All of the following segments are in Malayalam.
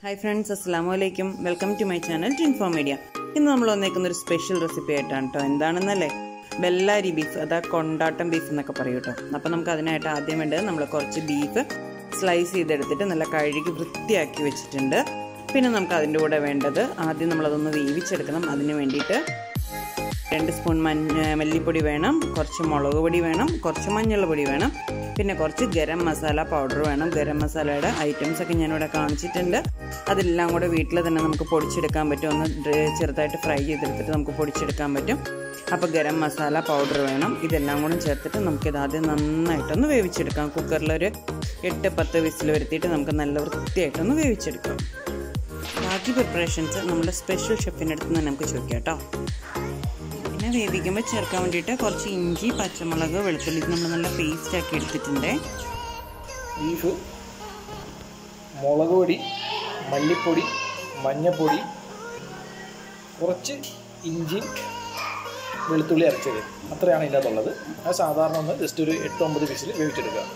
Hi friends, assalamu alaikum. Welcome to my channel Tinfo Media. ഇന്ന് നമ്മൾ വന്നേക്കുന്ന ഒരു സ്പെഷ്യൽ റെസിപ്പി ആയിട്ടാണ് കേട്ടോ. എന്താണെന്നല്ലേ, ബെല്ലാരി ബീഫ്, അതാ കൊണ്ടാട്ടം ബീഫ് എന്നൊക്കെ പറയും കേട്ടോ. അപ്പോൾ നമുക്ക് അതിനായിട്ട് ആദ്യം വേണ്ടത് നമ്മൾ കുറച്ച് ബീഫ് സ്ലൈസ് ചെയ്തെടുത്തിട്ട് നല്ല കഴുകി വൃത്തിയാക്കി വെച്ചിട്ടുണ്ട്. പിന്നെ നമുക്ക് അതിൻ്റെ കൂടെ വേണ്ടത് ആദ്യം നമ്മളതൊന്ന് വേവിച്ചെടുക്കണം. അതിന് വേണ്ടിയിട്ട് 2 സ്പൂൺ മല്ലിപ്പൊടി വേണം, കുറച്ച് മുളക് പൊടി വേണം, കുറച്ച് മഞ്ഞൾപ്പൊടി വേണം, പിന്നെ കുറച്ച് ഗരം മസാല പൗഡർ വേണം. ഗരം മസാലയുടെ ഐറ്റംസ് ഒക്കെ ഞാനിവിടെ കാണിച്ചിട്ടുണ്ട്. അതെല്ലാം കൂടെ വീട്ടിൽ തന്നെ നമുക്ക് പൊടിച്ചെടുക്കാൻ പറ്റും. ഒന്ന് ചെറുതായിട്ട് ഫ്രൈ ചെയ്തെടുത്തിട്ട് നമുക്ക് പൊടിച്ചെടുക്കാൻ പറ്റും. അപ്പോൾ ഗരം മസാല പൗഡർ വേണം. ഇതെല്ലാം കൂടെ ചേർത്തിട്ട് നമുക്കിത് ആദ്യം നന്നായിട്ടൊന്ന് വേവിച്ചെടുക്കാം. കുക്കറിലൊരു 8-10 വിസിൽ വരുത്തിയിട്ട് നമുക്ക് നല്ല വൃത്തിയായിട്ടൊന്ന് വേവിച്ചെടുക്കാം. ബാക്കി പ്രിപ്പറേഷൻസ് നമ്മുടെ സ്പെഷ്യൽ ഷെഫിൻ്റെ അടുത്ത് നിന്ന് നമുക്ക് ചോദിക്കാം കേട്ടോ. പിന്നെ വേവിക്കുമ്പോൾ ചേർക്കാൻ വേണ്ടിയിട്ട് കുറച്ച് ഇഞ്ചി, പച്ചമുളക്, വെളുത്തുള്ളി നമ്മൾ നല്ല പേസ്റ്റ് ആക്കി എടുത്തിട്ടുണ്ട്. ബീഫ്, മുളക് പൊടി, മല്ലിപ്പൊടി, മഞ്ഞൾപ്പൊടി, കുറച്ച് ഇഞ്ചി, വെളുത്തുള്ളി അരച്ചത്, അത്രയാണ് ഇതിനകത്തുള്ളത്. അത് സാധാരണ ഒന്ന് ജസ്റ്റ് ഒരു 8-9 വിസിൽ വേവിച്ചെടുക്കുക.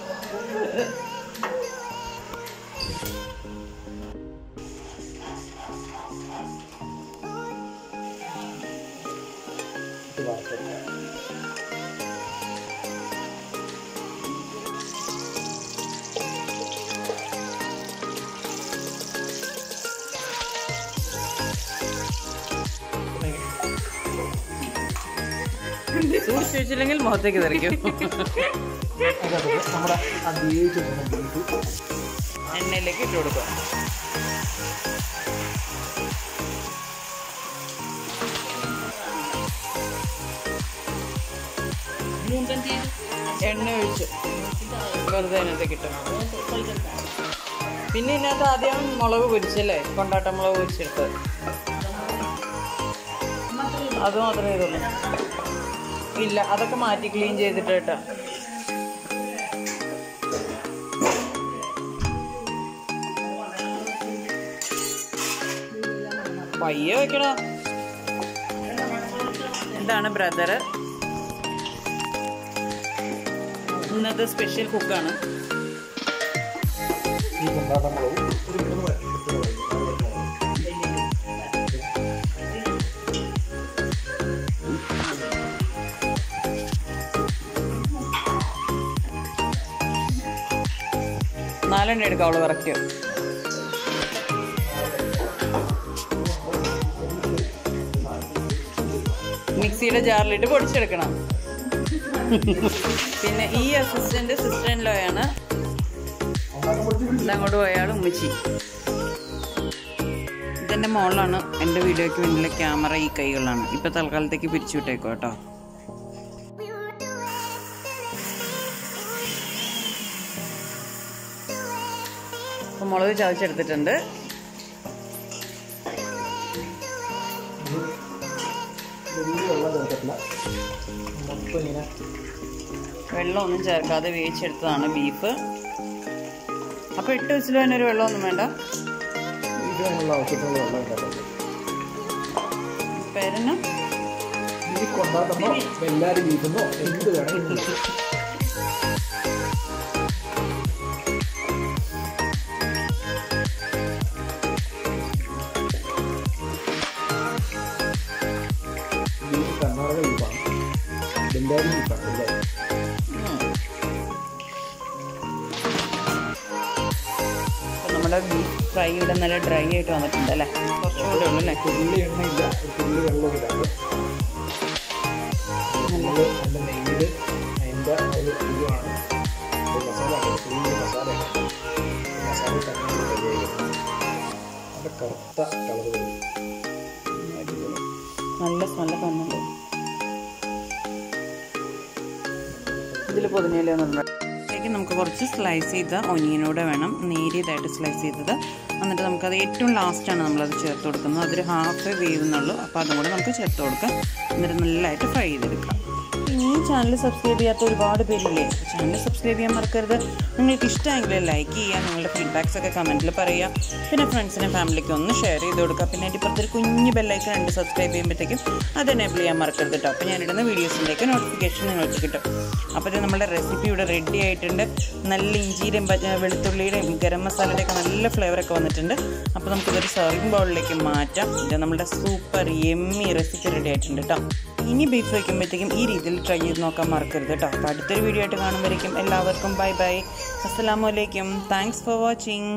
സൂക്ഷിച്ച് വെച്ചില്ലെങ്കിൽ മുഖത്തേക്ക് തെറിക്കും. നമ്മുടെ എണ്ണയിലേക്ക് ഇട്ട് കൊടുക്കുക. എണ്ണ ഒഴിച്ച് വെറുതെ അതിനകത്തേക്ക് ഇട്ടു. പിന്നെ ഇതിനകത്ത് ആദ്യം മുളക് പൊരിച്ചല്ലേ, കൊണ്ടാട്ടം മുളക് പൊരിച്ചെടുത്തത്, അത് മാത്രമേ ഇതുള്ളൂ. ഇല്ല, അതൊക്കെ മാറ്റി ക്ലീൻ ചെയ്തിട്ട് കേട്ടോ. പയ്യെ വെക്കണോ. ഇതാണ് ബ്രദർ, ഇന്നത്തെ സ്പെഷ്യൽ കുക്കാണ്. നാലെണ്ണ എടുക്കാവുള്ളൂ കറക്റ്റ്. മിക്സിയുടെ ജാറിലിട്ട് പൊടിച്ചെടുക്കണം. പിന്നെ ഈ അസിസ്റ്റന്റ് സിസ്റ്റർ ഇൻ ലോ ആണ്. ഇതങ്ങോട്ട് പോയാലും ഉമ്മച്ചി. ഇതെൻ്റെ മോളാണ്. എൻ്റെ വീഡിയോയ്ക്ക് വേണ്ടിയുള്ള ക്യാമറ ഈ കൈകളാണ്. ഇപ്പം തൽക്കാലത്തേക്ക് പിരിച്ചു വിട്ടേക്കോ കേട്ടോ. അപ്പം മുളക് ചതച്ചെടുത്തിട്ടുണ്ട്. വെള്ളമൊന്നും ചേർക്കാതെ വേവിച്ചെടുത്തതാണ് ബീഫ്. അപ്പോൾ 8 വിസിൽ തന്നെ ഒരു വെള്ളമൊന്നും വേണ്ട. പേരെന്നാ? കൊണ്ടാട്ടമോ ബെല്ലാരി ബീഫെന്നോ എന്ത് വേണമെങ്കിൽ. കർണാടക ബീഫാണ്, ബെല്ലാരി ബീഫാണ്. നമ്മുടെ ബീഫ് ഫ്രൈ ഇവിടെ നല്ല ഡ്രൈ ആയിട്ട് വന്നിട്ടുണ്ട് അല്ലേ. കുറച്ചുകൂടെ ഉള്ളൂ അല്ലേ. തുള്ളി എണ്ണയില്ല, തുള്ളി വെള്ളമില്ല. നല്ല നെയ്യിൽ അതിൻ്റെ ഒരു പുഴുവാണ് മസാല. മസാല മസാല തന്നെ നല്ല കറുത്ത കളർ വരും. നല്ല സ്മെല്ലൊക്കെ വന്നുണ്ട്. ഇതിൽ പൊതിനയിലൊന്നുണ്ട്. അതിലേക്ക് നമുക്ക് കുറച്ച് സ്ലൈസ് ചെയ്ത ഒനിയനൂടെ വേണം, നേരിയതായിട്ട് സ്ലൈസ് ചെയ്തത്. എന്നിട്ട് നമുക്കത് ഏറ്റവും ലാസ്റ്റാണ് നമ്മളത് ചേർത്ത് കൊടുക്കുന്നത്. അതൊരു ഹാഫ് വേവുന്നുള്ളൂ. അപ്പോൾ അതും കൂടെ നമുക്ക് ചേർത്ത് കൊടുക്കാം. എന്നിട്ട് നല്ലതായിട്ട് ഫ്രൈ ചെയ്തെടുക്കാം. ഇനിയും ചാനൽ സബ്സ്ക്രൈബ് ചെയ്യാത്ത ഒരുപാട് പേരില്ലേ. ചാനൽ സബ്സ്ക്രൈബ് ചെയ്യാൻ മറക്കരുത്. നിങ്ങൾക്ക് ഇഷ്ടമെങ്കിൽ ലൈക്ക് ചെയ്യുക, നിങ്ങളുടെ ഫീഡ്ബാക്സ് ഒക്കെ കമൻറ്റിൽ പറയുക. പിന്നെ ഫ്രണ്ട്സിനും ഫാമിലിക്കും ഒന്ന് ഷെയർ ചെയ്ത് കൊടുക്കുക. പിന്നെ അതിൻ്റെ ഇപ്പുറത്തൊരു കുഞ്ഞ് ബെല്ലൈക്കൺ ഉണ്ട്, സബ്സ്ക്രൈബ് ചെയ്യുമ്പോഴത്തേക്കും അത് എനേബിൾ ചെയ്യാൻ മറക്കരുത് കേട്ടോ. അപ്പോൾ ഞാനിടുന്ന വീഡിയോസിൻ്റെയൊക്കെ നോട്ടിഫിക്കേഷൻ നിങ്ങൾക്ക് കിട്ടും. അപ്പോൾ ഇത് നമ്മുടെ റെസിപ്പി ഇവിടെ റെഡി ആയിട്ടുണ്ട്. നല്ല ഇഞ്ചിയുടെയും വെളുത്തുള്ളിയുടെയും ഗരം മസാലയുടെയൊക്കെ നല്ല ഫ്ലേവറൊക്കെ വന്നിട്ടുണ്ട്. അപ്പോൾ നമുക്കിതൊരു സർവിങ് ബൗളിലേക്ക് മാറ്റാം. ഇത് നമ്മുടെ സൂപ്പർ യമ്മി റെസിപ്പി റെഡി ആയിട്ടുണ്ട് കേട്ടോ. ഇനി ബീഫ് വയ്ക്കുമ്പോഴത്തേക്കും ഈ രീതിയിൽ ട്രൈ ചെയ്ത് നോക്കാൻ മറക്കരുത് കേട്ടോ. അപ്പോൾ അടുത്തൊരു വീഡിയോ ആയിട്ട് കാണുമ്പോഴേക്കും എല്ലാവർക്കും ബൈ ബൈ, അസ്സലാമു അലൈക്കും, താങ്ക്സ് ഫോർ വാച്ചിങ്.